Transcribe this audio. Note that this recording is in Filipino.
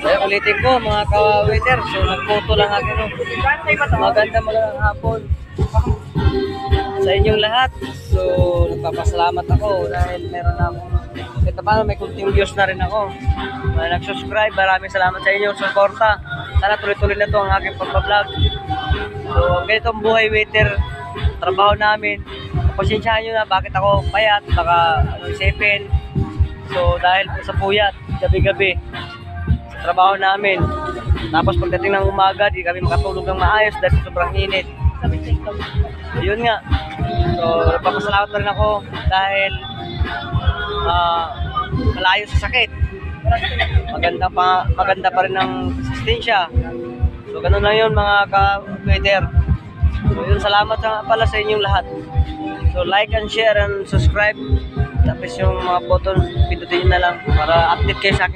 Kaya ulitin ko mga ka-waiter. So nagphoto lang ako. No? Magandang hapon sa inyong lahat. So nagpapasalamat ako dahil meron ako. Ito pa, may kunting views na rin ako. Nag-subscribe. Maraming salamat sa inyo. Suporta. Sana tuloy-tuloy na to ang aking pagbablog. So ganito ang buhay waiter. Trabaho namin. Pasensyahan nyo na bakit ako payat. Baka isipin. So dahil po sa puyat, gabi-gabi sa trabaho namin. Tapos pagdating ng umaga, di kami makatulog ng maayos dahil sobrang init. Yun nga. So nagpapasalamat na rin ako dahil malayo sa sakit. Maganda pa rin ang resistensya. So ganun lang yun mga ka-waiter. So yun, salamat pala sa inyong lahat. So like and share and subscribe. Tapos yung mga button, pindutin nyo na lang para update kayo sa akin.